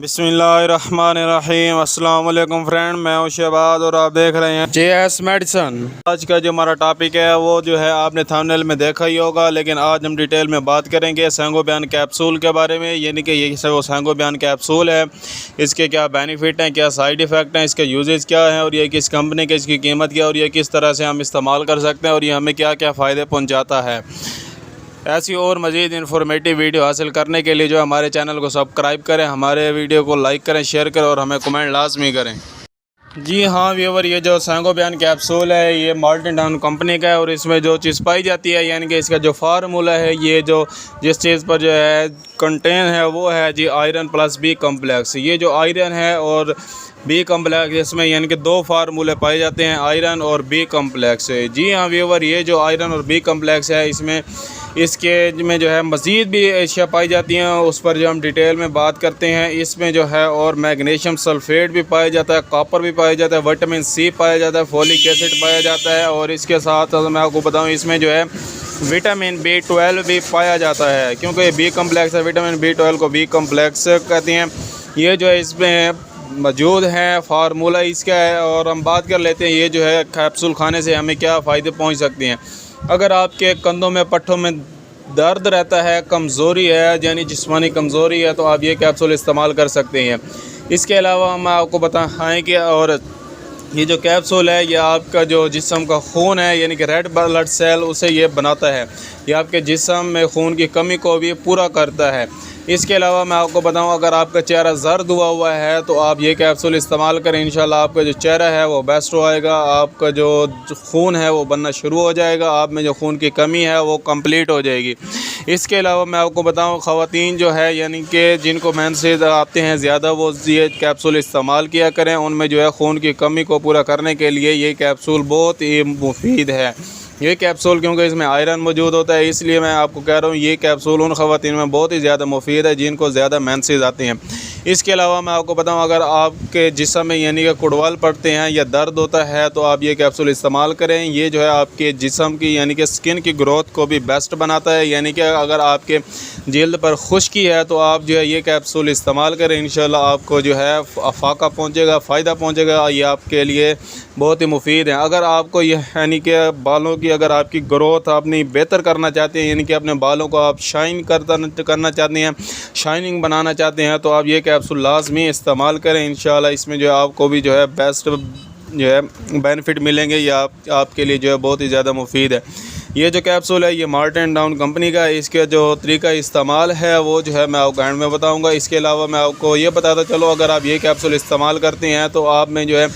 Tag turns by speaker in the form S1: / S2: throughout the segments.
S1: बिस्मिल्लाहिर्रहमानिर्रहीम। अस्सलाम वालेकुम फ्रेंड, मैं हूं शहबाज और आप देख रहे हैं JS मेडिसन। आज का जो हमारा टॉपिक है वो जो है आपने थंबनेल में देखा ही होगा, लेकिन आज हम डिटेल में बात करेंगे सैंगोबियन कैप्सूल के बारे में। यानी कि ये वो सैंगोबियन कैप्सूल है, इसके क्या बेनिफिट हैं, क्या साइड इफ़ेक्ट हैं, इसके यूजेस क्या हैं और ये किस कंपनी के, इसकी कीमत क्या और ये किस तरह से हम इस्तेमाल कर सकते हैं और ये हमें क्या क्या फ़ायदे पहुँचाता है। ऐसी और मज़ीद इन्फॉर्मेटिव वीडियो हासिल करने के लिए जो हमारे चैनल को सब्सक्राइब करें, हमारे वीडियो को लाइक करें, शेयर करें और हमें कमेंट लाजमी करें। जी हाँ व्यूअर, ये जो सैंगोबियन कैप्सूल है ये मार्टिन टाउन कंपनी का है और इसमें जो चीज़ पाई जाती है यानी कि इसका जो फार्मूला है, ये जो जिस चीज़ पर जो है कंटेन है वो है जी आयरन प्लस बी कम्प्लेक्स। ये जो आयरन है और बी कम्प्लेक्स, इसमें यानी कि दो फार्मूले पाए जाते हैं, आयरन और बी कम्प्लेक्स। जी हाँ व्यूअर, ये जो आयरन और बी कम्प्लेक्स है इसमें इसके में जो है मज़ीद भी एशिया पाई जाती हैं, उस पर जो हम डिटेल में बात करते हैं। इसमें जो है और मैग्नीशियम सल्फेट भी पाया जाता है, कॉपर भी पाया जाता है, विटामिन सी पाया जाता है, फोलिक एसिड पाया जाता है और इसके साथ मैं आपको बताऊं इसमें जो है विटामिन B12 भी पाया जाता है, क्योंकि ये बी कम्प्लेक्स है। विटामिन B12 को बी कम्प्लेक्स कहते हैं। ये जो है इसमें मौजूद है, फार्मूला इसका है। और हम बात कर लेते हैं ये जो है कैप्सूल खाने से हमें क्या फ़ायदे पहुँच सकते हैं। अगर आपके कंधों में, पट्ठों में दर्द रहता है, कमज़ोरी है यानी जिस्मानी कमज़ोरी है, तो आप ये कैप्सूल इस्तेमाल कर सकते हैं। इसके अलावा हम आपको बताएं कि और ये जो कैप्सूल है ये आपका जो जिस्म का खून है यानी कि रेड ब्लड सेल, उसे ये बनाता है। ये आपके जिस्म में खून की कमी को भी पूरा करता है। इसके अलावा मैं आपको बताऊं, अगर आपका चेहरा जर्द हुआ है तो आप ये कैप्सूल इस्तेमाल करें, इंशाल्लाह आपका जो चेहरा है वो बेस्ट होएगा, आपका जो खून है वो बनना शुरू हो जाएगा, आप में जो खून की कमी है वो कंप्लीट हो जाएगी। इसके अलावा मैं आपको बताऊं, ख़वातीन जो है यानी कि जिनको मेंसेस आते हैं ज़्यादा, वो ये कैप्सूल इस्तेमाल किया करें। उनमें जो है खून की कमी को पूरा करने के लिए ये कैप्सूल बहुत ही मुफीद है। ये कैप्सूल क्योंकि इसमें आयरन मौजूद होता है, इसलिए मैं आपको कह रहा हूँ ये कैप्सूल उन ख़वातीन में बहुत ही ज़्यादा मुफीद है जिनको ज़्यादा मेंसेस आते हैं। इसके अलावा मैं आपको बताऊँ, अगर आपके जिस्म में यानी कि कुड़वाल पड़ते हैं या दर्द होता है तो आप ये कैप्सूल इस्तेमाल करें। ये जो है आपके जिस्म की यानी कि स्किन की ग्रोथ को भी बेस्ट बनाता है। यानी कि अगर आपके जल्द पर खुश्की है तो आप जो है ये कैप्सूल इस्तेमाल करें, इंशाल्लाह आपको जो है फ़ाका पहुँचेगा, फ़ायदा पहुँचेगा। ये आपके लिए बहुत ही मुफीद है। अगर आपको ये यानी कि बालों की, अगर आपकी ग्रोथ आपने बेहतर करना चाहते हैं, यानी कि अपने बालों को आप शाइन करना चाहते हैं, शाइनिंग बनाना चाहते हैं, तो आप ये कैप्सूल लाजमी इस्तेमाल करें। इंशाल्लाह इसमें जो है आपको भी जो है बेस्ट जो है बेनिफिट मिलेंगे। या आपके लिए जो है बहुत ही ज़्यादा मुफीद है। ये जो कैप्सूल है ये मार्टिन टाउन कंपनी का है। इसके जो तरीका इस्तेमाल है वो जो है मैं आपको एंड में बताऊँगा। इसके अलावा मैं आपको ये बताता चलो, अगर आप ये कैप्सूल इस्तेमाल करते हैं तो आप में जो है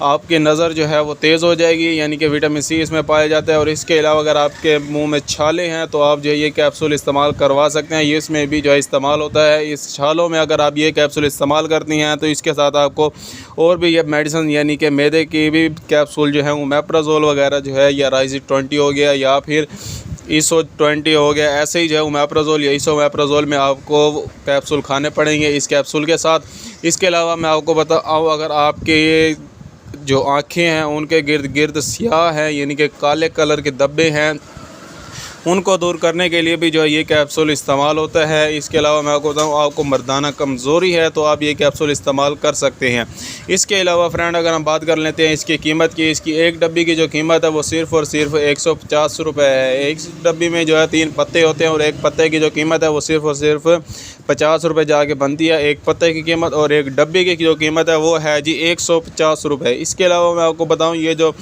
S1: आपकी नज़र जो है वो तेज़ हो जाएगी, यानी कि विटामिन सी इसमें पाया जाता है। और इसके अलावा अगर आपके मुंह में छाले हैं तो आप जो है ये कैप्सूल इस्तेमाल करवा सकते हैं, ये इसमें भी जो है इस्तेमाल होता है। इस छालों में अगर आप ये कैप्सूल इस्तेमाल करती हैं तो इसके साथ आपको और भी ये मेडिसिन यानी कि मैदे की भी कैप्सूल जो है वो ओमेप्राज़ोल वगैरह जो है, या राइजिड 20 हो गया या फिर ISO 20 हो गया, ऐसे ही जो है ओमेप्राज़ोल या ISO में आपको कैप्सूल खाने पड़ेंगे इस कैप्सूल के साथ। इसके अलावा मैं आपको बताऊँ, अगर आपके ये जो आँखें हैं उनके गिर्द गिर्द स्याह है यानी कि काले कलर के धब्बे हैं, उनको दूर करने के लिए भी जो है ये कैप्सूल इस्तेमाल होता है। इसके अलावा मैं आपको बताऊँ, आपको मर्दाना कमज़ोरी है तो आप ये कैप्सूल इस्तेमाल कर सकते हैं। इसके अलावा फ्रेंड अगर हम बात कर लेते हैं इसकी कीमत की, इसकी एक डब्बी की जो कीमत है वो सिर्फ़ और सिर्फ 150 रुपये है। एक डब्बी में जो है 3 पत्ते होते हैं और एक पत्ते की जो कीमत है वो सिर्फ़ और सिर्फ 50 रुपये जाके बनती है एक पत्ते की कीमत, और एक डब्बी की जो कीमत है वो है जी 150 रुपये। इसके अलावा मैं आपको बताऊँ, ये जो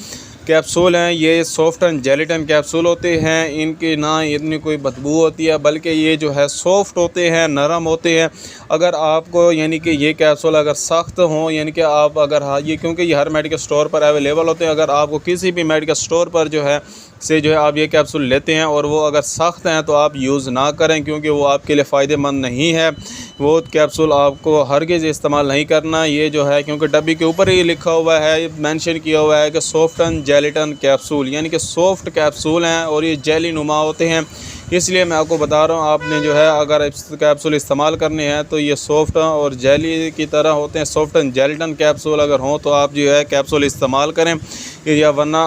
S1: कैप्सूल हैं ये सॉफ्ट एंड जेलेटिन कैप्सूल होते हैं। इनकी ना इतनी कोई बदबू होती है, बल्कि ये जो है सॉफ्ट होते हैं, नरम होते हैं। अगर आपको यानी कि ये कैप्सूल अगर सख्त हों, यानी कि आप अगर ये क्योंकि ये हर मेडिकल स्टोर पर अवेलेबल होते हैं, अगर आपको किसी भी मेडिकल स्टोर पर जो है से जो है आप ये कैप्सूल लेते हैं और वो अगर सख्त हैं तो आप यूज़ ना करें, क्योंकि वो आपके लिए फ़ायदेमंद नहीं है। वो कैप्सूल आपको हरगिज़ इस्तेमाल नहीं करना। ये जो है क्योंकि डब्बी के ऊपर ही लिखा हुआ है, मेंशन किया हुआ है कि सॉफ्ट एंड जेलेटिन कैप्सूल, यानी कि सॉफ्ट कैप्सूल हैं और ये जेली नुमा होते हैं। इसलिए मैं आपको बता रहा हूँ, आपने जो है अगर इस कैप्सूल इस्तेमाल करने हैं तो ये सॉफ्ट और जेली की तरह होते हैं। सॉफ्ट एंड जेल्टन कैप्सूल अगर हों तो आप जो है कैप्सूल इस्तेमाल करें, या वरना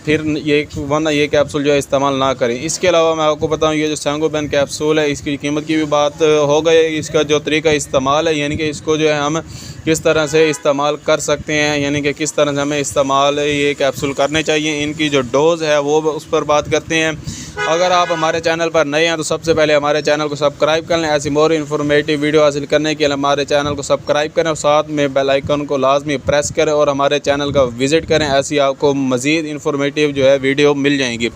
S1: ये कैप्सूल जो है इस्तेमाल ना करें। इसके अलावा मैं आपको बताऊँ, ये जो सैंगोपेन कैप्सूल है इसकी कीमत की भी बात हो गई। इसका जो तरीका इस्तेमाल है, यानी कि इसको जो है हम किस तरह से इस्तेमाल कर सकते हैं, यानी कि किस तरह से हमें इस्तेमाल ये कैप्सूल करने चाहिए, इनकी जो डोज़ है वो उस पर बात करते हैं। अगर आप हमारे चैनल पर नए हैं तो सबसे पहले हमारे चैनल को सब्सक्राइब कर लें। ऐसी मोर इन्फॉर्मेटिव वीडियो हासिल करने के लिए हमारे चैनल को सब्सक्राइब करें और साथ में बेल आइकन को लाजमी प्रेस करें और हमारे चैनल का विज़िट करें। ऐसी आपको मज़ीद इन्फॉर्मेटिव जो है वीडियो मिल जाएंगी।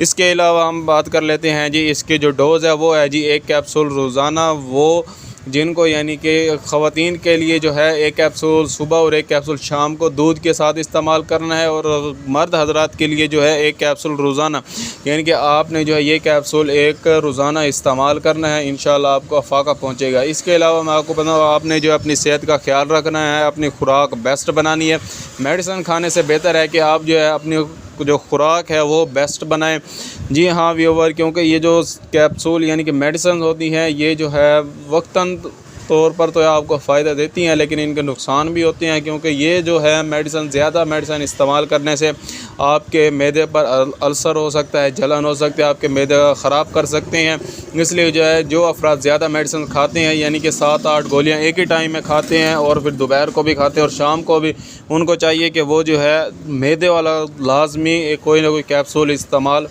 S1: इसके अलावा हम बात कर लेते हैं जी, इसकी जो डोज़ है वो है जी 1 कैप्सूल रोज़ाना। वो जिनको यानी कि ख़वातीन के लिए जो है 1 कैप्सूल सुबह और 1 कैप्सूल शाम को दूध के साथ इस्तेमाल करना है, और मर्द हजरात के लिए जो है 1 कैप्सूल रोज़ाना, यानी कि आपने जो है ये कैप्सूल 1 रोज़ाना इस्तेमाल करना है। इंशाल्लाह आपको अफाका पहुँचेगा। इसके अलावा मैं आपको बताऊँ, आपने जो अपनी सेहत का ख्याल रखना है, अपनी खुराक बेस्ट बनानी है। मेडिसिन खाने से बेहतर है कि आप जो है अपनी जो खुराक है वो बेस्ट बनाएं। जी हाँ व्यूवर, क्योंकि ये जो कैप्सूल यानी कि मेडिसिन होती हैं, ये जो है वक्तन तौर पर तो आपको फ़ायदा देती हैं, लेकिन इनके नुकसान भी होते हैं, क्योंकि ये जो है ज़्यादा मेडिसिन इस्तेमाल करने से आपके मैदे पर अल्सर हो सकता है, जलन हो सकती है, आपके मैदे ख़राब कर सकते हैं। इसलिए जो है जो अफराद ज़्यादा मेडिसिन खाते हैं, यानी कि 7-8 गोलियाँ एक ही टाइम में खाते हैं और फिर दोपहर को भी खाते हैं और शाम को भी, उनको चाहिए कि वो जो है मैदे वाला लाजमी कोई ना कोई कैप्सूल इस्तेमाल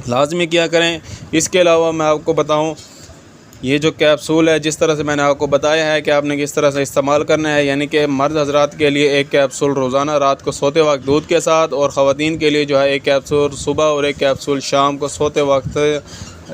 S1: लाजमी किया करें। इसके अलावा मैं आपको बताऊँ, ये जो कैप्सूल है जिस तरह से मैंने आपको बताया है कि आपने किस तरह से इस्तेमाल करना है, यानी कि मर्द हजरात के लिए 1 कैप्सूल रोज़ाना रात को सोते वक्त दूध के साथ, और ख़वातीन के लिए जो है 1 कैप्सूल सुबह और 1 कैप्सूल शाम को सोते वक्त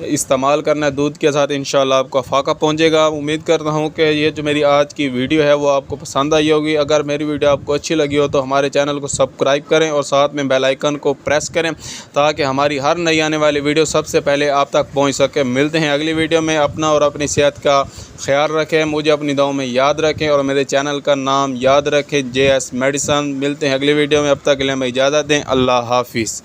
S1: इस्तेमाल करना है दूध के साथ। इंशाल्लाह आपको अफाका पहुंचेगा। उम्मीद करता हूं कि ये जो मेरी आज की वीडियो है वो आपको पसंद आई होगी। अगर मेरी वीडियो आपको अच्छी लगी हो तो हमारे चैनल को सब्सक्राइब करें और साथ में बेल आइकन को प्रेस करें, ताकि हमारी हर नई आने वाली वीडियो सबसे पहले आप तक पहुंच सके। मिलते हैं अगली वीडियो में। अपना और अपनी सेहत का ख्याल रखें, मुझे अपनी दुआओं में याद रखें और मेरे चैनल का नाम याद रखें, JS मेडिसन। मिलते हैं अगली वीडियो में, अब तक के लिए हमें इजाज़त दें। अल्लाह हाफिज़।